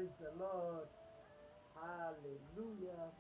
Praise the Lord. Hallelujah.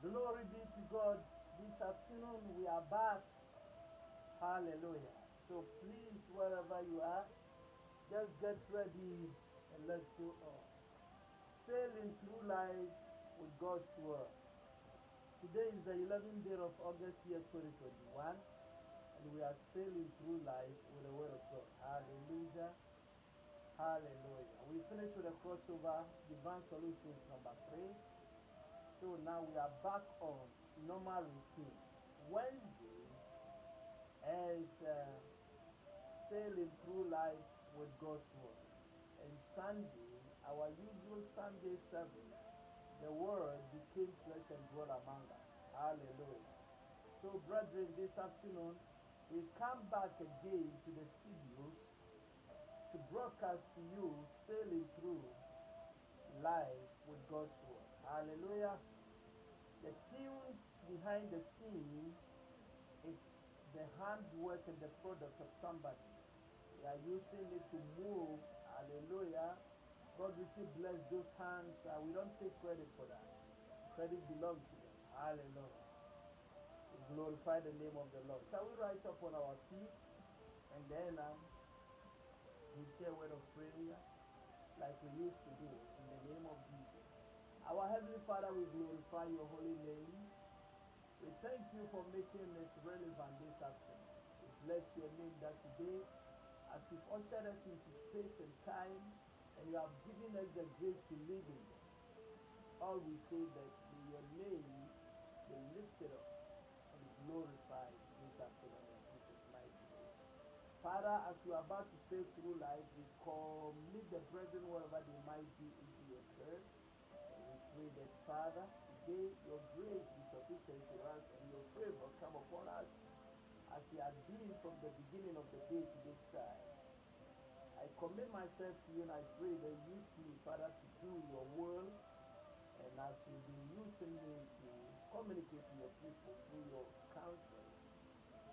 Glory be to God. This afternoon we are back. Hallelujah. So please, wherever you are, just get ready and let's go on. Sailing through life with God's Word. Today is the 11th day of August year 2021, and we are sailing through life with the Word of God. Hallelujah. Hallelujah. We finished with a crossover, Divine Solutions number 3. So now we are back on normal routine. Wednesday is sailing through life with God's Word. And Sunday, our usual Sunday service, the Word became flesh and blood among us. Hallelujah. So brethren, this afternoon, we come back again to the studios to broadcast to you sailing through life with God's Word. Hallelujah. The tunes behind the scene is the handwork and the product of somebody. We are using it to move. Hallelujah. God richly bless those hands. We don't take credit for that. Credit belongs to them. Hallelujah. We glorify the name of the Lord. Shall we rise up on our feet and then we say a word of prayer like we used to do in the name of Jesus. Our Heavenly Father, we glorify your holy name. We thank you for making this relevant this afternoon. We bless your name that today, as you've ushered us into space and time, and you have given us the grace to live in them. All we say that may your name be lifted up and glorified this afternoon in Jesus' mighty name. Father, as we are about to sail through life, we commit the brethren wherever they might be into your care. And we pray that, Father, today your grace be sufficient to us and your favor come upon us as you have been from the beginning of the day to this time. I commit myself to you and I pray that you use me, Father, to do your will. And as you've been using me to communicate to your people through your counsel,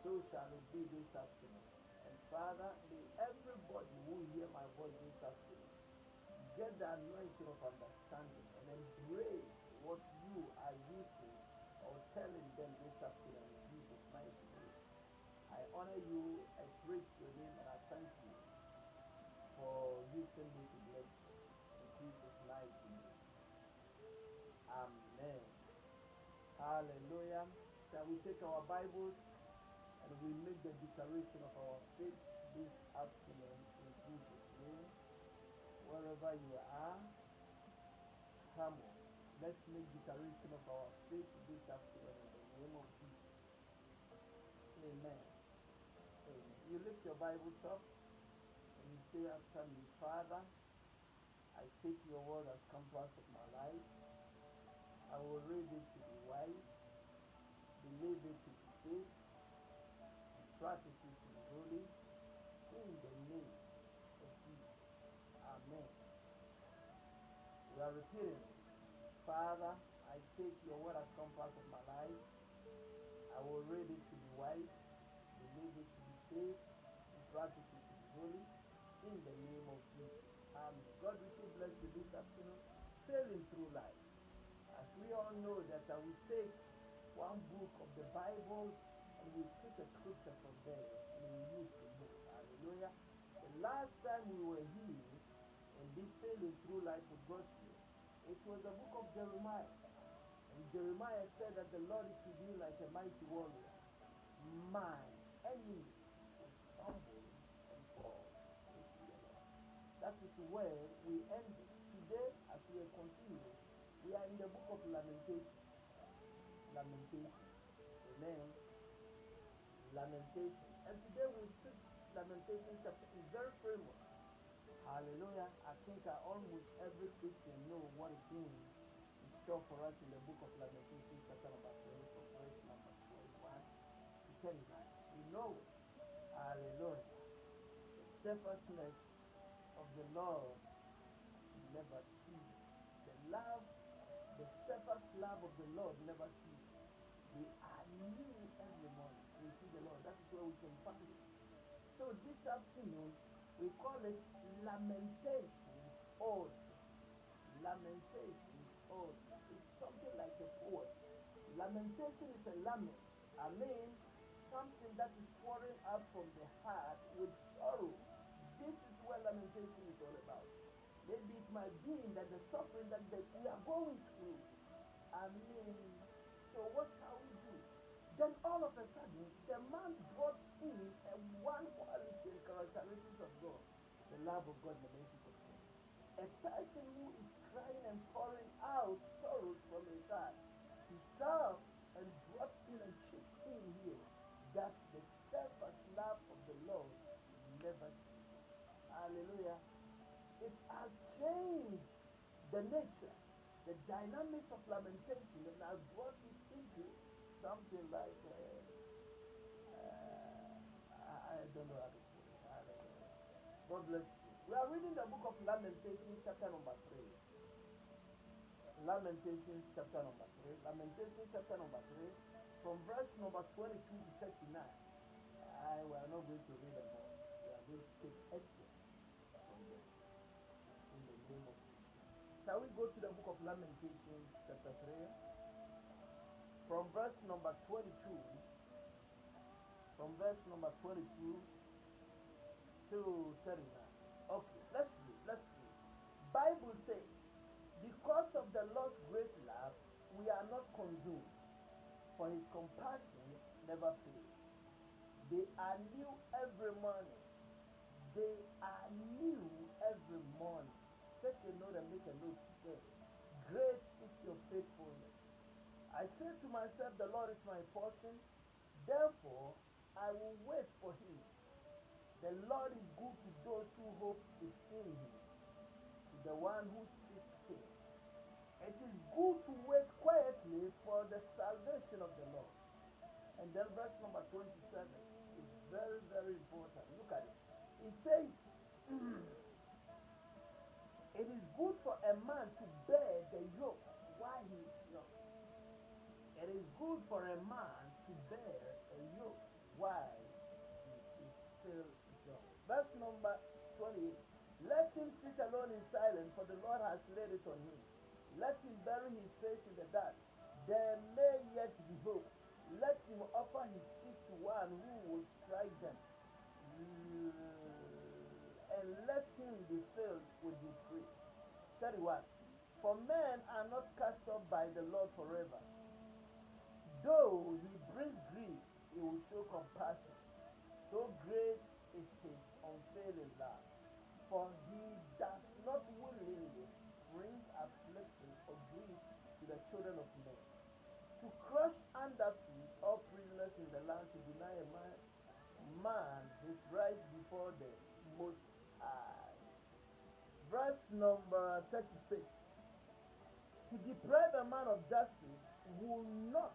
so shall it be this afternoon. And Father, may everybody who hear my voice this afternoon get the anointing of understanding and embrace what you are using or telling them this afternoon in Jesus' mighty name. I honor you, I praise your name, and I thank you for using me to bless you. In Jesus' mighty name. Amen. Hallelujah. Shall we take our Bibles and we make the declaration of our faith this afternoon in Jesus' name? Wherever you are, come on. Let's make declaration of our faith this afternoon in the name of Jesus. Amen. Amen. You lift your Bibles up and you say after me, Father, I take your word as compass of my life. I will read it to be wise, believe it to be safe, and practice it to be holy, in the name of Jesus. Amen. We are repeating, Father, I take your word as compass of my life. I will read it to be wise, believe it to be safe, and practice it to be holy, in the name of Jesus. Amen. God richly bless you this afternoon, sailing through life. As we all know that we take one book of the Bible and we pick a scripture from there and we use to move. Hallelujah. The last time we were here in this sailing through life with God's will, it was the book of Jeremiah. And Jeremiah said that the Lord is with me like a mighty warrior. My enemies will stumble and fall. That is where we ended. Today, as we continue, we are in the book of Lamentation. Lamentation. Amen. Lamentation. And today we pick Lamentation chapter. It's very famous. Hallelujah. I think almost every Christian know what is in store for us in the book of Lamentation chapter number 20 from verse number 21 to 29. We know it. Hallelujah. The steadfastness of the Lord never ceases. The steadfast love of the Lord never ceases. They are new every morning. We see the Lord. That is where we can find it. So this afternoon, we call it Lamentations ode. Lamentations ode. It's something like a poem. Lamentation is a lament. I mean, something that is pouring out from the heart with sorrow. This is what lamentation is all about. Maybe it might be that the suffering that we are going through. I mean, so what shall we do? Then all of a sudden, the man brought in a one quality and characteristics of God, the love of God, the mercies of God. A person who is crying and pouring out sorrows from his heart, he stopped and brought in and chipped in here that the steadfast love of the Lord never ceases. Hallelujah. It has changed the nature, the dynamics of lamentation, and has brought it into something like I don't know how to put it. Hallelujah. God bless you. We are reading the book of Lamentations, chapter number 3. Lamentations, chapter number 3. Lamentations, chapter number 3, from verse number 22 to 39. We are not going to read them all. We are going to take essence from them. In the name of Jesus. Shall we go to the book of Lamentations, chapter 3, from verse number 22, from verse number 22 to 39. Okay, let's read. Bible says, because of the Lord's great love, we are not consumed, for his compassion never fails. They are new every morning. They are new every morning. Take a note and make a note there. Great is your faithfulness. I say to myself, the Lord is my portion, therefore I will wait for him. The Lord is good to those who hope is in him, to the one who seeks him. It is good to wait quietly for the salvation of the Lord. And then verse number 27 is very, very important. Look at it. It says, it is good for a man to bear the yoke while he is young. It is good for a man to bear a yoke while he is still young. Verse number 28. Let him sit alone in silence, for the Lord has laid it on him. Let him bury his face in the dark. There may yet be hope. Let him offer his cheek to one who will strike them. And let him be filled with his grace. 31. For men are not cast off by the Lord forever. Though he brings grief, he will show compassion. So great is his unfailing love. For he does not willingly bring affliction or grief to the children of men. To crush under feet all prisoners in the land, to deny a man his rights before the Most High. Verse number 36. To deprive a man of justice will not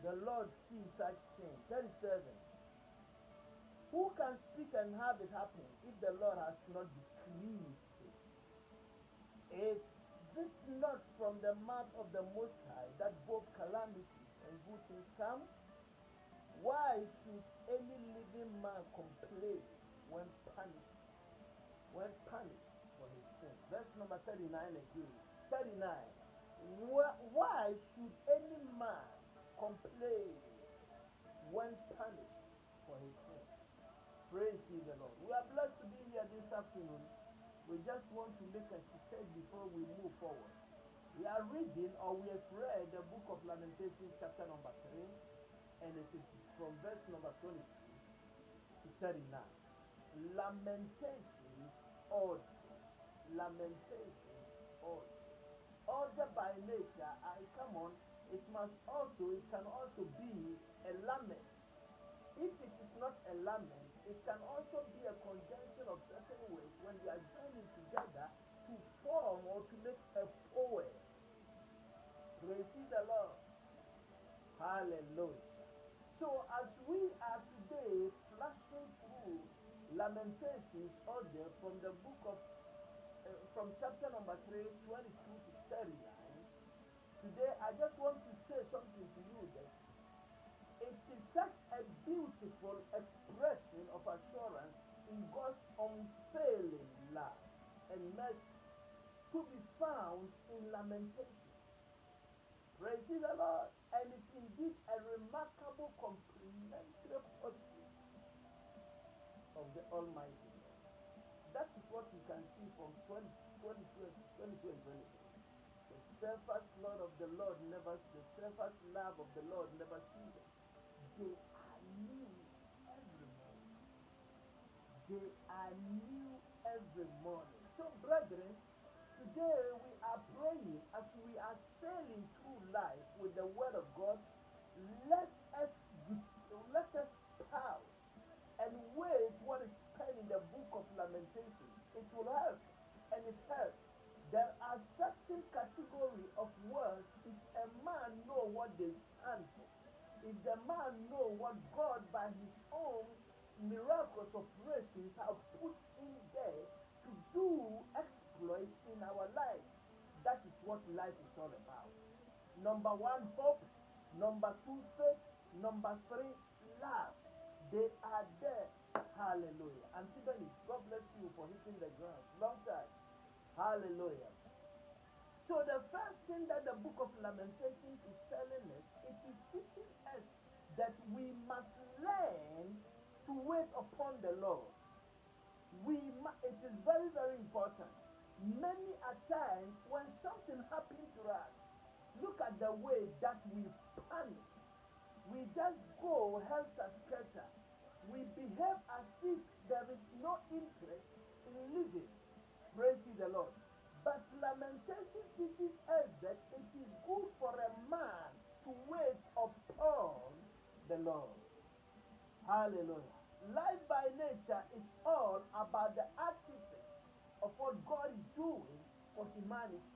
the Lord see such thing. 37. Who can speak and have it happen if the Lord has not decreed it? Is it not from the mouth of the Most High that both calamities and good things come? Why should any living man complain when punished for his sin? Verse number 39 again. 39. Why should any man complain when punished for his sin? Praise ye the Lord. We are blessed to be here this afternoon. We just want to make a step before we move forward. We are reading, or we have read, the book of Lamentations, chapter number 3, and it is from verse number 22 to 39. Lamentations ode. Lamentations ode. Ode by nature, it can also be a lament. If it is not a lament, it can also be a conjunction of certain words when they are joining together to form or to make a poem. Praise the Lord. Hallelujah. So as we are today flashing through Lamentations order from the book of, from chapter number 3, 22 to 39, today I just want to say something to you that it is such a beautiful expression of assurance in God's unfailing love and mercy to be found in Lamentation. Praise the Lord. And it's indeed a remarkable complementary portrait of the Almighty God. That is what we can see from 22 and 23. The steadfast love of the Lord never ceases. They are new every morning. They are new every morning. So, brethren, today we are praying as we are sailing through life with the Word of God. Let us pause and wait what is penned in the book of Lamentations. It will help, and it helps. There are certain category of words if a man know what they stand for. If the man know what God by his own miraculous operations have put in there to do exploits in our lives. That is what life is all about. Number one, hope. Number two, faith. Number three, love. They are there. Hallelujah. Antigone, God bless you for hitting the ground. Long time. Hallelujah. So the first thing that the book of Lamentations is telling us, it is teaching us that we must learn to wait upon the Lord. It is very, very important. Many a time when something happens to us, look at the way that we panic. We just go helter-skelter. We behave as if there is no interest in living. Praise the Lord. But Lamentation teaches us that it is good for a man to wait upon the Lord. Hallelujah. Life by nature is all about the artifice of what God is doing for humanity.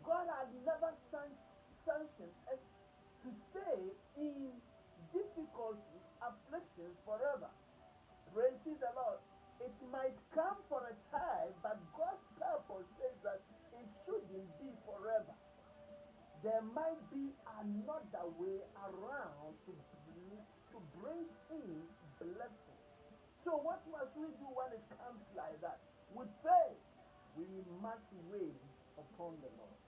God had never sanctioned us to stay in difficulties, afflictions forever. Praise the Lord. It might come for a time, but God's purpose says that it shouldn't be forever. There might be another way around to bring in blessing. So what must we do when it comes like that? With faith, we must wait upon the Lord.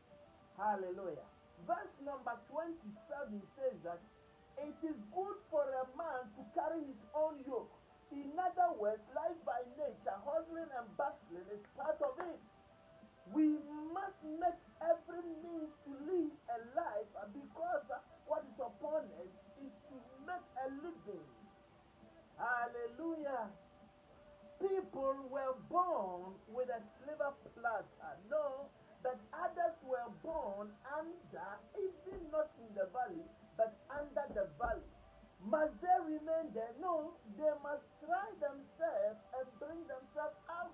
Hallelujah. Verse number 27 says that it is good for a man to carry his own yoke. In other words, life by nature, hustling and bustling is part of it. We must make every means to live a life because what is upon us is to make a living. Hallelujah. People were born with a silver platter. No, but others were born under, even not in the valley, but under the valley. Must they remain there? No, they must try themselves and bring themselves out.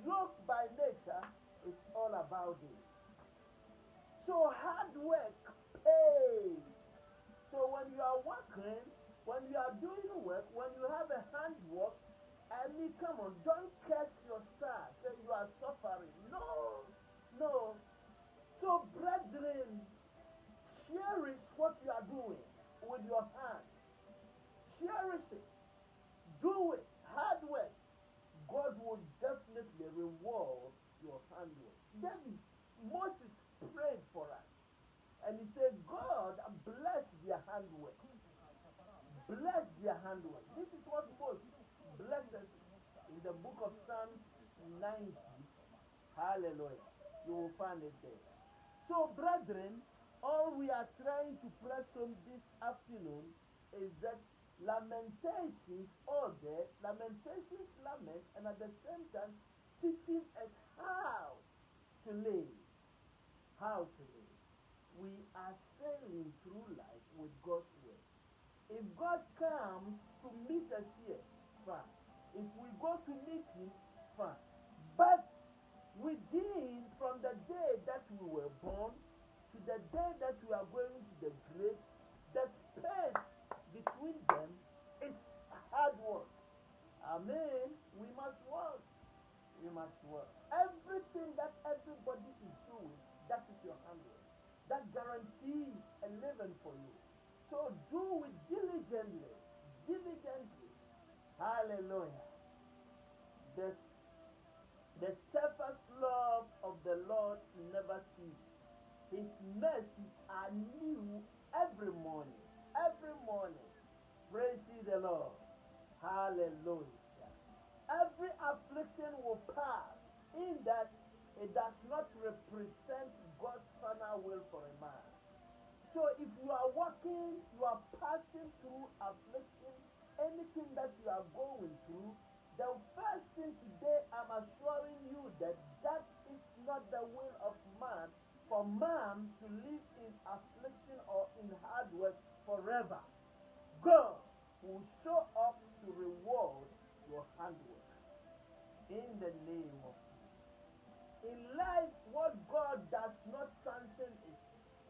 Yoke by nature is all about this. So hard work pays. So when you are working, when you are doing work, when you have a hand work, I mean, come on, don't curse your star. Say you are suffering. No, no. So brethren, cherish what you are doing with your hands. Cherish it. Do it. Hard work. God will definitely reward your handwork. Moses prayed for us. And he said, God bless their handwork. Bless their handwork. This is what Moses blesses in the book of Psalms 90. Hallelujah. You will find it there. So, brethren, all we are trying to press on this afternoon is that Lamentations Ode, Lamentations lament, and at the same time teaching us how to live. How to live. We are sailing through life with God's word. If God comes to meet us here, fine. If we go to meet him, fine. But within, from the day that we were born to the day that we are going to the grave, the space between them is hard work. Amen. We must work. We must work. Everything that everybody is doing, that is your handwork. That guarantees a living for you. So do it diligently. Diligently. Hallelujah. The, the steadfast love of the Lord never ceases. His mercies are new every morning. Every morning. Praise ye the Lord. Hallelujah. Every affliction will pass, in that it does not represent God's final will for a man. So if you are walking, you are passing through affliction, anything that you are going through, the first thing today I'm assuring you that that is not the will of man, for man to live in affliction or in hard work forever. God will show up to reward your handwork in the name of Jesus. In life, what God does not sanction is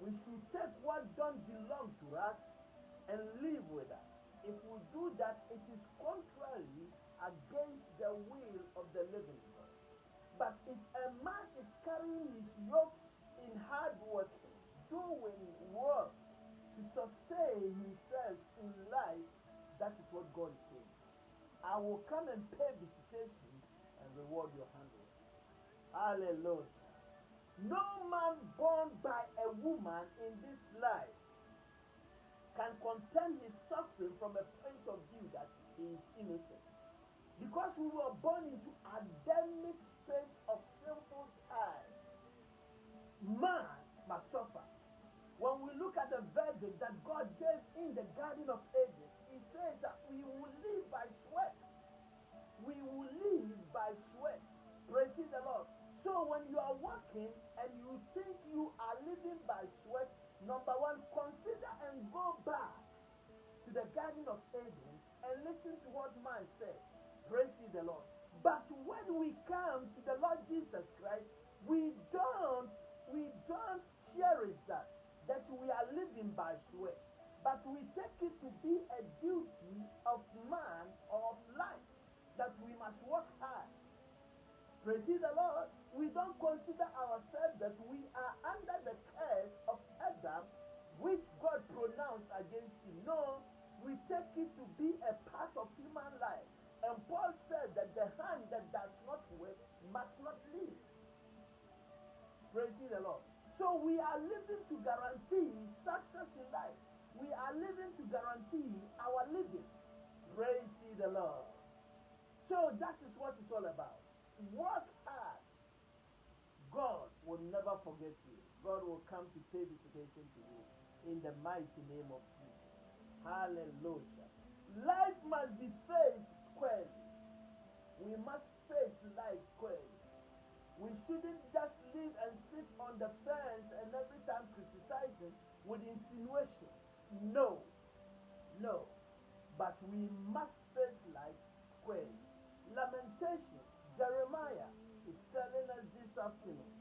we should take what don't belong to us and live with that. If we do that, it is contrary against the will of the living God. But if a man is carrying his yoke in hard working, doing work to sustain himself in life, that is what God is saying. I will come and pay visitation and reward your handwork. Hallelujah. No man born by a woman in this life can contend his suffering from a point of view that he is innocent. Because we were born into Adamic space of sinful time, man must suffer. When we look at the verdict that God gave in the Garden of Eden, he says that we will live by sweat. We will live by sweat. Praise the Lord. So when you are walking and you think you are living by sweat, number one, consider and go back to the Garden of Eden and listen to what man said. Praise the Lord. But when we come to the Lord Jesus Christ, we don't cherish that we are living by sweat. But we take it to be a duty of man or of life that we must work hard. Praise the Lord. We don't consider ourselves that we are under the curse of Adam, which God pronounced against him. No, we take it to be a part of human life. And Paul said that the hand that does not work must not live. Praise the Lord. So we are living to guarantee success in life. We are living to guarantee our living. Praise the Lord. So that is what it's all about. Work hard. God will never forget you. God will come to pay visitation to you in the mighty name of Jesus. Hallelujah. Life must be faced squarely. We must face life squarely. We shouldn't just live and sit on the fence and every time criticizing with insinuations. No. No. But we must face life squarely. Lamentations, Jeremiah is telling us this afternoon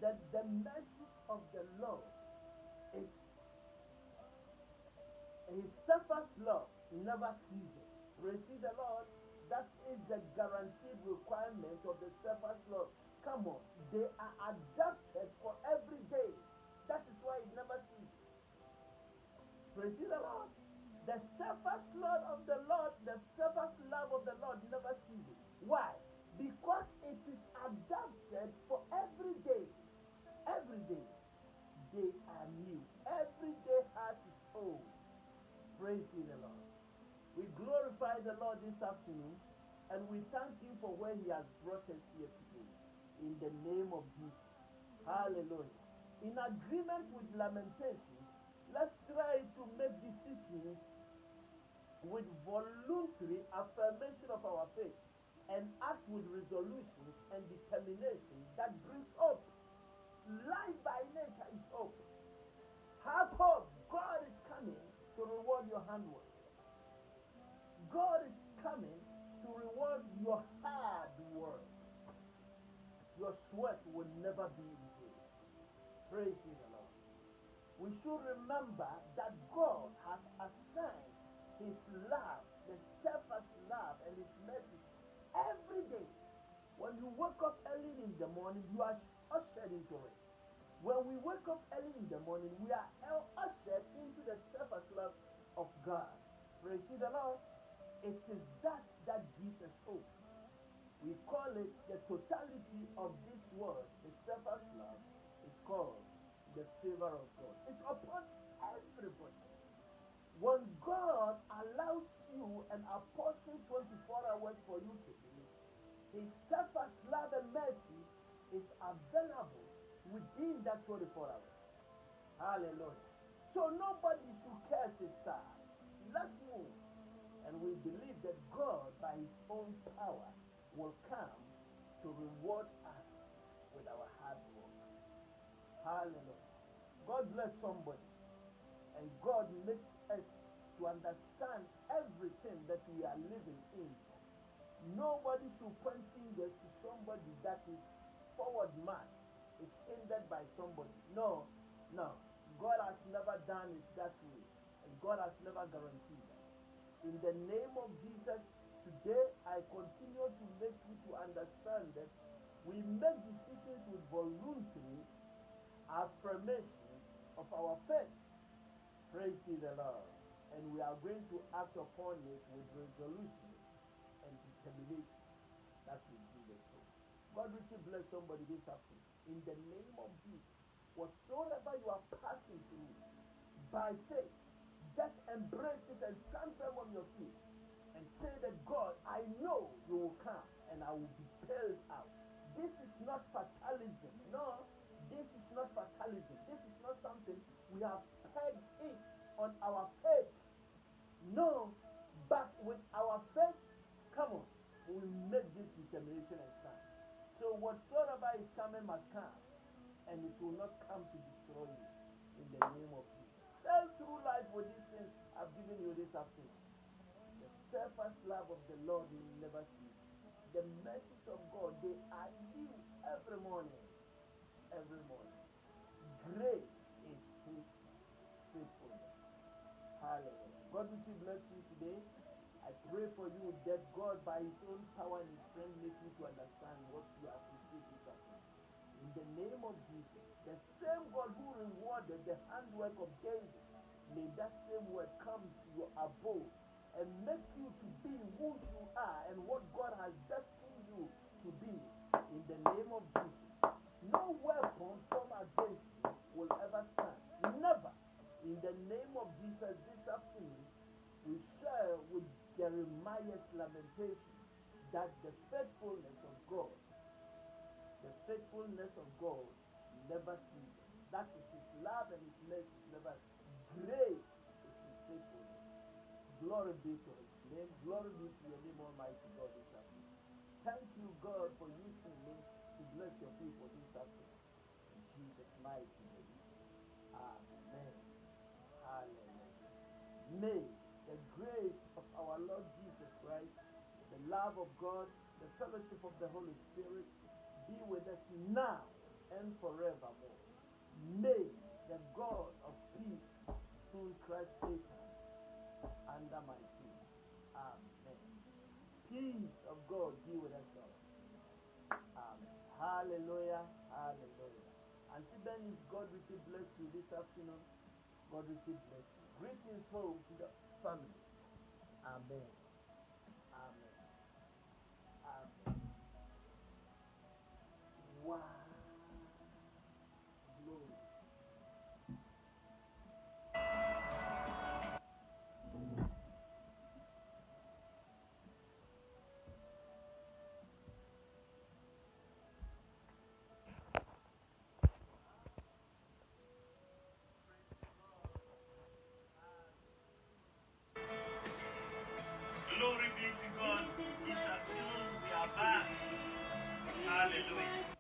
that the mercies of the Lord is his steadfast love never ceases. Receive the Lord. That is the guaranteed requirement of the steadfast love. Come on, they are adapted for every day. That is why it never ceases. Praise the Lord. The steadfast love of the Lord, the steadfast love of the Lord never ceases. Why? Because it is adapted for every day. Every day, they are new. Every day has its own. Praise the Lord. We glorify the Lord this afternoon, and we thank him for where he has brought us here today. In the name of Jesus. Hallelujah. In agreement with Lamentations, let's try to make decisions with voluntary affirmation of our faith and act with resolutions and determination that brings hope. Life by nature is hope. Have hope. God is coming to reward your handwork. God is coming to reward your hard work. Your sweat will never be in vain. Praise the Lord. We should remember that God has assigned his love, the steadfast love and his mercy every day. When you wake up early in the morning, you are ushered into it. When we wake up early in the morning, we are ushered into the steadfast love of God. Praise the Lord. It is that gives us hope. We call it the totality of this word, the steadfast love, is called the favor of God. It's upon everybody. When God allows you and apportions 24 hours for you to live, His steadfast love and mercy is available within that 24 hours. Hallelujah. So nobody should curse his stars. Let's move. And we believe that God, by His own power, will come to reward us with our hard work. Hallelujah. God bless somebody. And God makes us to understand everything that we are living in. Nobody should point fingers to somebody that is forward march, is hindered by somebody. No, no. God has never done it that way. And God has never guaranteed that. In the name of Jesus, today I continue to make you to understand that we make decisions with voluntary affirmations of our faith. Praise ye the Lord. And we are going to act upon it with resolutions and determination that will do the so. God richly bless somebody this afternoon. In the name of Jesus, whatsoever you are passing through, by faith, just embrace it and stand firm on your feet and say that, God, I know you will come and I will be bailed out. This is not fatalism. No, this is not fatalism. This is not something we have pegged it on our faith. No, but with our faith, come on, we make this determination and stand. So whatsoever is coming must come, and it will not come to destroy you in the name of Jesus. Sail through life with these things I've given you this afternoon. The steadfast love of the Lord will never cease. The mercies of God, they are new every morning. Every morning. Great is His faithfulness. Hallelujah. God will bless you today. I pray for you that God, by His own power and His strength, make you to understand what you have received this afternoon. In the name of Jesus, the same God who rewarded the handwork of David, may that same word come to your abode and make you to be who you are and what God has destined you to be. In the name of Jesus, no weapon formed against you will ever stand. Never. In the name of Jesus, this afternoon, we share with Jeremiah's lamentation that the faithfulness of God never ceases. That is His love and His mercy never. Great is His faithfulness. Glory be to His name. Glory be to your name, Almighty God, this afternoon. Thank you, God, for using me to bless your people this afternoon. In Jesus' mighty name. Amen. Hallelujah. May the grace of our Lord Jesus Christ, the love of God, the fellowship of the Holy Spirit be with us now and forevermore. May the God of peace soon crush Satan under my feet. Amen. Peace of God be with us all. Amen. Hallelujah. Hallelujah. Until then, is God richly bless you this afternoon. God richly bless you. Greetings home to the family. Amen. Amen. Amen. Wow. Glory. Glory be to God. This afternoon we are back. Hallelujah.